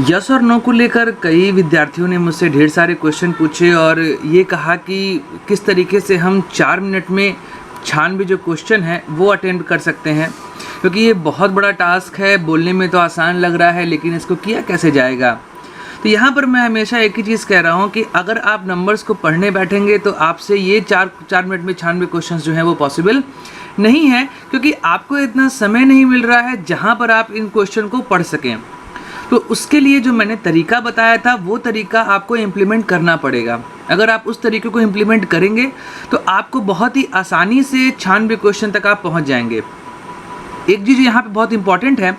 Yes और no को लेकर कई विद्यार्थियों ने मुझसे ढेर सारे क्वेश्चन पूछे और ये कहा कि किस तरीके से हम 4 मिनट में 96 जो क्वेश्चन हैं वो अटेम्प्ट कर सकते हैं, क्योंकि ये बहुत बड़ा टास्क है। बोलने में तो आसान लग रहा है, लेकिन इसको किया कैसे जाएगा। तो यहाँ पर मैं हमेशा एक ही चीज़ कह रहा हूँ कि अगर आप नंबर्स को पढ़ने बैठेंगे तो आपसे ये 4 मिनट में 96 क्वेश्चन जो हैं वो पॉसिबल नहीं है, क्योंकि आपको इतना समय नहीं मिल रहा है जहाँ पर आप इन क्वेश्चन को पढ़ सकें। तो उसके लिए जो मैंने तरीका बताया था वो तरीका आपको इम्प्लीमेंट करना पड़ेगा। अगर आप उस तरीके को इम्प्लीमेंट करेंगे तो आपको बहुत ही आसानी से 96 क्वेश्चन तक आप पहुंच जाएंगे। एक चीज़ यहाँ पे बहुत इंपॉर्टेंट है,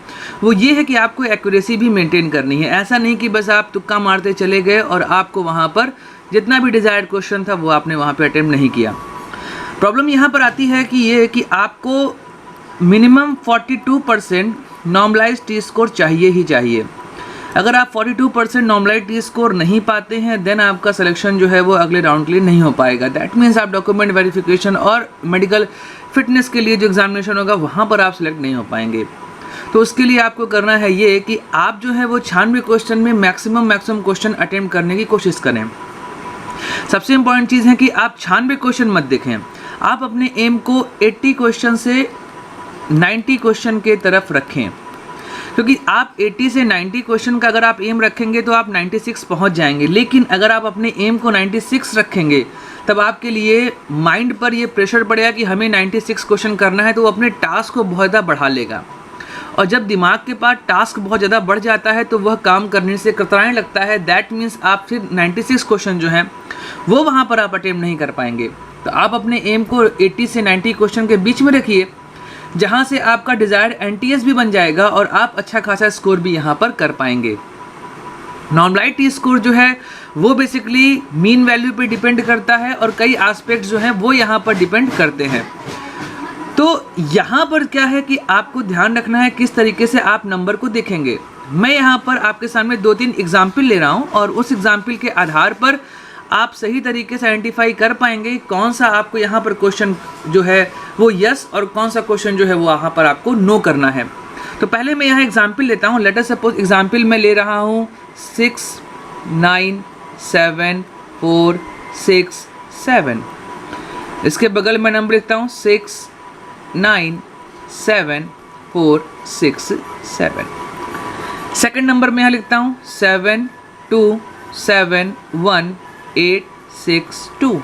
वो ये है कि आपको एक्यूरेसी भी मेंटेन करनी है। ऐसा नहीं कि बस आप तुक्का मारते चले गए और आपको वहाँ पर जितना भी डिज़ायर्ड क्वेश्चन था वो आपने वहाँ पर अटेम्प्ट नहीं किया। प्रॉब्लम यहाँ पर आती है कि ये कि आपको मिनिमम 42% नॉर्मलाइज टी स्कोर चाहिए ही चाहिए। अगर आप 42% नॉर्मलाइज टी स्कोर नहीं पाते हैं देन आपका सिलेक्शन जो है वो अगले राउंड के लिए नहीं हो पाएगा। दैट मीन्स आप डॉक्यूमेंट वेरिफिकेशन और मेडिकल फिटनेस के लिए जो एग्जामिनेशन होगा वहाँ पर आप सिलेक्ट नहीं हो पाएंगे। तो उसके लिए आपको करना है ये कि आप जो है वो 96 क्वेश्चन में मैक्सिमम क्वेश्चन अटेम्प्ट करने की कोशिश करें। सबसे इंपॉर्टेंट चीज़ है कि आप 96 क्वेश्चन मत देखें, आप अपने एम को 80 क्वेश्चन से 90 क्वेश्चन के तरफ रखें, क्योंकि आप 80 से 90 क्वेश्चन का अगर आप एम रखेंगे तो आप 96 पहुंच जाएंगे। लेकिन अगर आप अपने एम को 96 रखेंगे तब आपके लिए माइंड पर ये प्रेशर पड़ेगा कि हमें 96 क्वेश्चन करना है, तो वो अपने टास्क को बहुत ज़्यादा बढ़ा लेगा। और जब दिमाग के पास टास्क बहुत ज़्यादा बढ़ जाता है तो वह काम करने से कतराने लगता है। दैट मीन्स आप फिर 96 क्वेश्चन जो हैं वो वहाँ पर आप अटेम्प्ट नहीं कर पाएंगे। तो आप अपने एम को 80 से 90 क्वेश्चन के बीच में रखिए, जहाँ से आपका डिज़ायर्ड एनटीएस भी बन जाएगा और आप अच्छा खासा स्कोर भी यहाँ पर कर पाएंगे। नॉर्मलाइज टी स्कोर जो है वो बेसिकली मीन वैल्यू पे डिपेंड करता है और कई एस्पेक्ट्स जो हैं वो यहाँ पर डिपेंड करते हैं। तो यहाँ पर क्या है कि आपको ध्यान रखना है किस तरीके से आप नंबर को देखेंगे। मैं यहाँ पर आपके सामने 2-3 एग्जाम्पल ले रहा हूँ और उस एग्जाम्पल के आधार पर आप सही तरीके से आइडेंटिफाई कर पाएंगे कौन सा आपको यहाँ पर क्वेश्चन जो है वो यस और कौन सा क्वेश्चन जो है वो यहाँ पर आपको नो करना है। तो पहले मैं यहाँ एग्जाम्पल लेता हूँ। लेट अस सपोज एग्जाम्पल मैं ले रहा हूँ 6 9 7 4 6 7। इसके बगल में नंबर लिखता हूँ 6 9 7 4 6 7। सेकंड नंबर में यहाँ लिखता हूँ 7 2 7 1 8 6 2।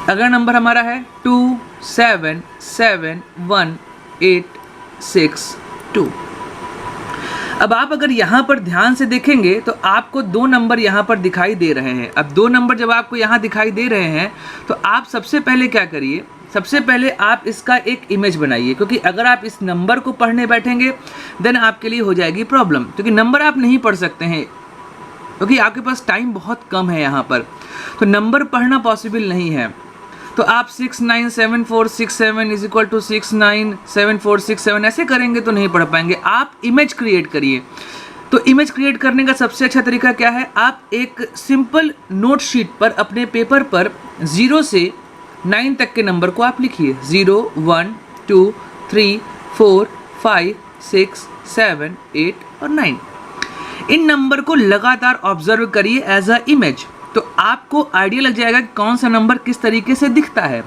अगला नंबर हमारा है 2 7 7 1 8 6 2। अब आप अगर यहाँ पर ध्यान से देखेंगे तो आपको 2 नंबर यहाँ पर दिखाई दे रहे हैं। अब 2 नंबर जब आपको यहाँ दिखाई दे रहे हैं तो आप सबसे पहले क्या करिए, सबसे पहले आप इसका एक इमेज बनाइए, क्योंकि अगर आप इस नंबर को पढ़ने बैठेंगे देन आपके लिए हो जाएगी प्रॉब्लम, क्योंकि नंबर आप नहीं पढ़ सकते हैं क्योंकि आपके पास टाइम बहुत कम है यहाँ पर। तो नंबर पढ़ना पॉसिबल नहीं है। तो आप 6 9 7 4 6 7 इज इक्वल टू 6 9 7 4 6 7 ऐसे करेंगे तो नहीं पढ़ पाएंगे। आप इमेज क्रिएट करिए। तो इमेज क्रिएट करने का सबसे अच्छा तरीका क्या है, आप एक सिंपल नोट शीट पर अपने पेपर पर 0 से 9 तक के नंबर को आप लिखिए। 0 1 2 3 4 5 6 7 8 और 9। इन नंबर को लगातार ऑब्जर्व करिए एज अ इमेज, तो आपको आइडिया लग जाएगा कि कौन सा नंबर किस तरीके से दिखता है।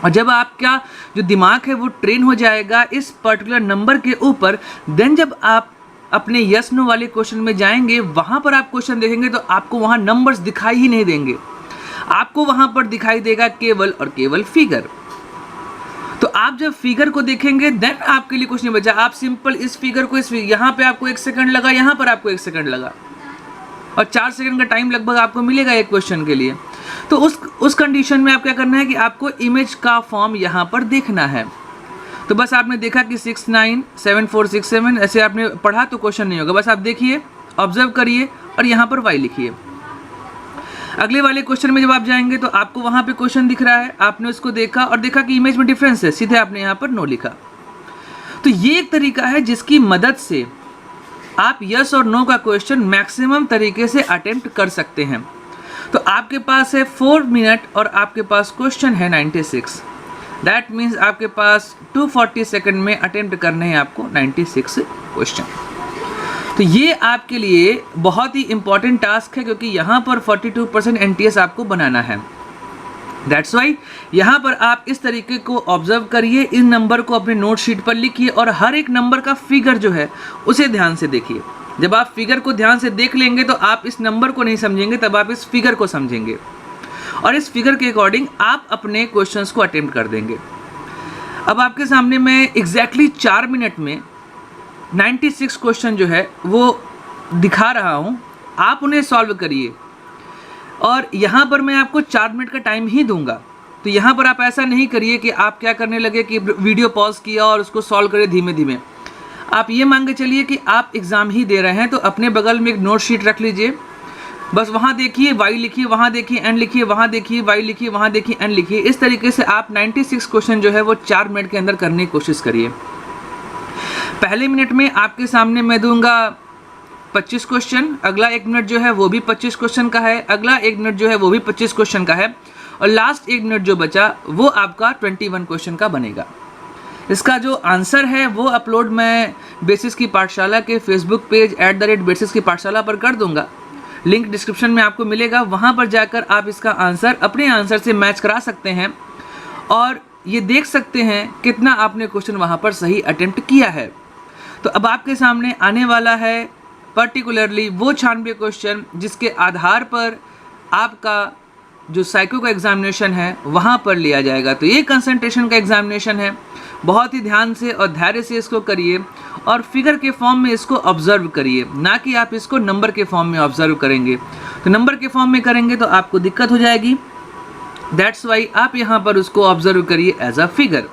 और जब आपका जो दिमाग है वो ट्रेन हो जाएगा इस पर्टिकुलर नंबर के ऊपर, देन जब आप अपने यस नो वाले क्वेश्चन में जाएंगे वहाँ पर आप क्वेश्चन देखेंगे तो आपको वहाँ नंबर्स दिखाई ही नहीं देंगे, आपको वहाँ पर दिखाई देगा केवल और केवल फिगर। तो आप जब फिगर को देखेंगे देन आपके लिए कुछ नहीं बचा। आप सिंपल इस फिगर को यहाँ पे आपको 1 सेकंड लगा, यहाँ पर आपको 1 सेकंड लगा और 4 सेकंड का टाइम लगभग आपको मिलेगा एक क्वेश्चन के लिए। तो उस कंडीशन में आप क्या करना है कि आपको इमेज का फॉर्म यहाँ पर देखना है। तो बस आपने देखा कि 6 9 7 4 6 7 ऐसे आपने पढ़ा तो क्वेश्चन नहीं होगा। बस आप देखिए, ऑब्जर्व करिए और यहाँ पर वाई लिखिए। अगले वाले क्वेश्चन में जब आप जाएंगे तो आपको वहाँ पे क्वेश्चन दिख रहा है, आपने उसको देखा और देखा कि इमेज में डिफरेंस है, सीधे आपने यहाँ पर नो लिखा। तो ये एक तरीका है जिसकी मदद से आप यस और नो का क्वेश्चन मैक्सिमम तरीके से अटेम्प्ट कर सकते हैं। तो आपके पास है 4 मिनट और आपके पास क्वेश्चन है 96। दैट मीन्स आपके पास 240 सेकंड में अटेम्प्ट करने हैं आपको 96 क्वेश्चन। तो ये आपके लिए बहुत ही इंपॉर्टेंट टास्क है, क्योंकि यहाँ पर 42% NTS आपको बनाना है। दैट्स वाई यहाँ पर आप इस तरीके को ऑब्जर्व करिए, इन नंबर को अपने नोट शीट पर लिखिए और हर एक नंबर का फिगर जो है उसे ध्यान से देखिए। जब आप फिगर को ध्यान से देख लेंगे तो आप इस नंबर को नहीं समझेंगे, तब आप इस फिगर को समझेंगे और इस फिगर के अकॉर्डिंग आप अपने क्वेश्चंस को अटेम्प्ट कर देंगे। अब आपके सामने मैं एग्जैक्टली 4 मिनट में 96 क्वेश्चन जो है वो दिखा रहा हूँ, आप उन्हें सॉल्व करिए और यहाँ पर मैं आपको 4 मिनट का टाइम ही दूंगा। तो यहाँ पर आप ऐसा नहीं करिए कि आप क्या करने लगे कि वीडियो पॉज किया और उसको सॉल्व करिए धीमे धीमे। आप ये मान के चलिए कि आप एग्ज़ाम ही दे रहे हैं, तो अपने बगल में एक नोट शीट रख लीजिए, बस वहाँ देखिए वाई लिखिए, वहाँ देखिए एन लिखिए, वहाँ देखिए वाई लिखिए, वहाँ देखिए एन लिखिए। इस तरीके से आप 96 क्वेश्चन जो है वो 4 मिनट के अंदर करने की कोशिश करिए। पहले मिनट में आपके सामने मैं दूंगा 25 क्वेश्चन, अगला 1 मिनट जो है वो भी 25 क्वेश्चन का है, अगला 1 मिनट जो है वो भी 25 क्वेश्चन का है और लास्ट 1 मिनट जो बचा वो आपका 21 क्वेश्चन का बनेगा। इसका जो आंसर है वो अपलोड मैं बेसिस की पाठशाला के फेसबुक पेज @बेसिस की पाठशाला पर कर दूंगा। लिंक डिस्क्रिप्शन में आपको मिलेगा, वहाँ पर जाकर आप इसका आंसर अपने आंसर से मैच करा सकते हैं और ये देख सकते हैं कितना आपने क्वेश्चन वहाँ पर सही अटेम्प्ट किया है। तो अब आपके सामने आने वाला है पर्टिकुलरली वो 96 क्वेश्चन जिसके आधार पर आपका जो साइको का एग्जामिनेशन है वहाँ पर लिया जाएगा। तो ये कंसंट्रेशन का एग्जामिनेशन है, बहुत ही ध्यान से और धैर्य से इसको करिए और फिगर के फॉर्म में इसको ऑब्जर्व करिए, ना कि आप इसको नंबर के फॉर्म में ऑब्जर्व करेंगे। तो नंबर के फॉर्म में करेंगे तो आपको दिक्कत हो जाएगी। दैट्स वाई आप यहाँ पर उसको ऑब्जर्व करिए एज अ फिगर।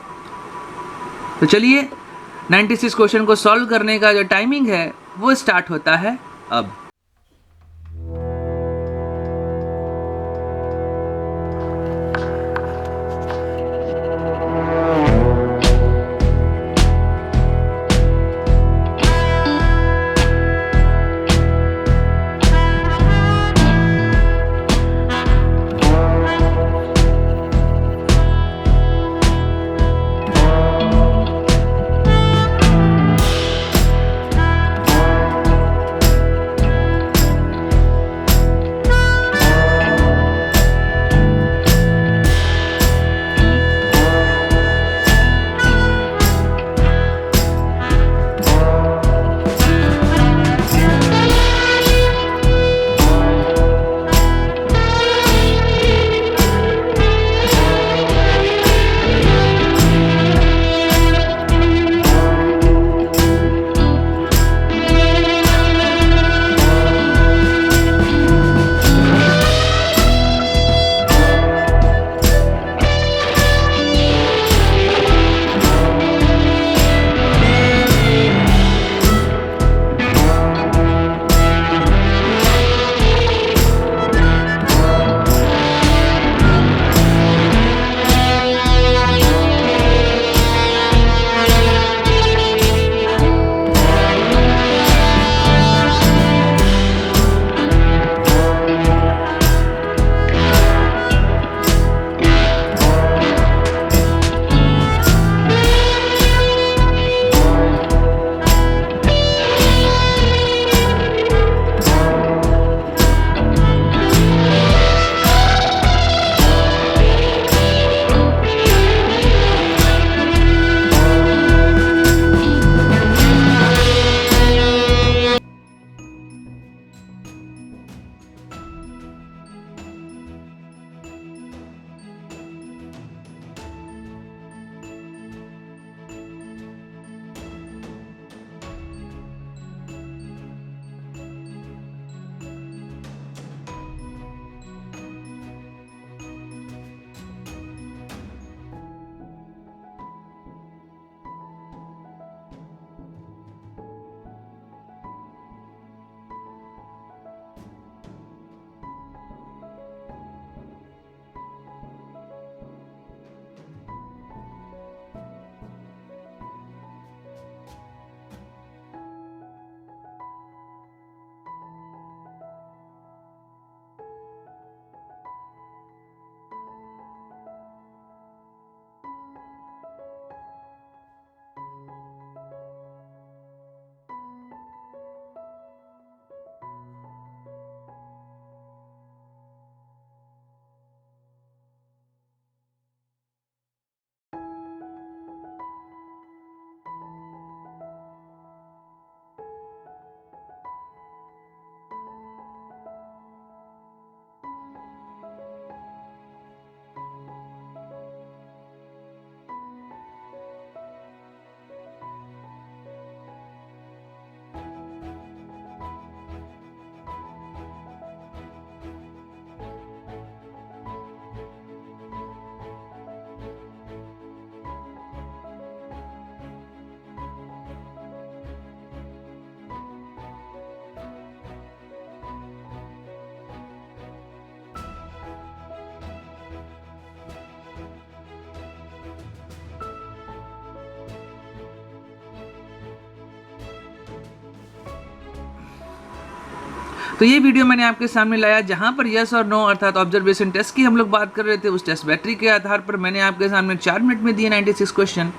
तो चलिए 96 क्वेश्चन को सॉल्व करने का जो टाइमिंग है वो स्टार्ट होता है अब। तो ये वीडियो मैंने आपके सामने लाया जहाँ पर यस और नो अर्थात ऑब्जर्वेशन टेस्ट की हम लोग बात कर रहे थे। उस टेस्ट बैटरी के आधार पर मैंने आपके सामने 4 मिनट में दिए 96 क्वेश्चन,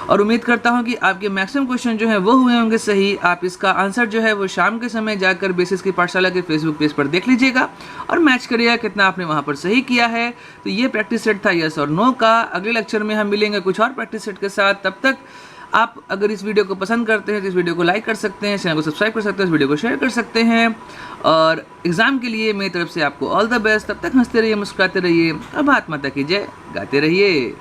और उम्मीद करता हूँ कि आपके मैक्सिमम क्वेश्चन जो हैं वो हुए होंगे सही। आप इसका आंसर जो है वो शाम के समय जाकर बेसिस की पाठशाला के फेसबुक पेज पर देख लीजिएगा और मैच करिएगा कितना आपने वहाँ पर सही किया है। तो ये प्रैक्टिस सेट था यस और नो का। अगले लेक्चर में हम मिलेंगे कुछ और प्रैक्टिस सेट के साथ। तब तक आप अगर इस वीडियो को पसंद करते हैं तो इस वीडियो को लाइक कर सकते हैं, चैनल को सब्सक्राइब कर सकते हैं, इस वीडियो को शेयर कर सकते हैं, और एग्ज़ाम के लिए मेरी तरफ से आपको ऑल द बेस्ट। तब तक हंसते रहिए, मुस्कुराते रहिए और भारत माता की जय गाते रहिए।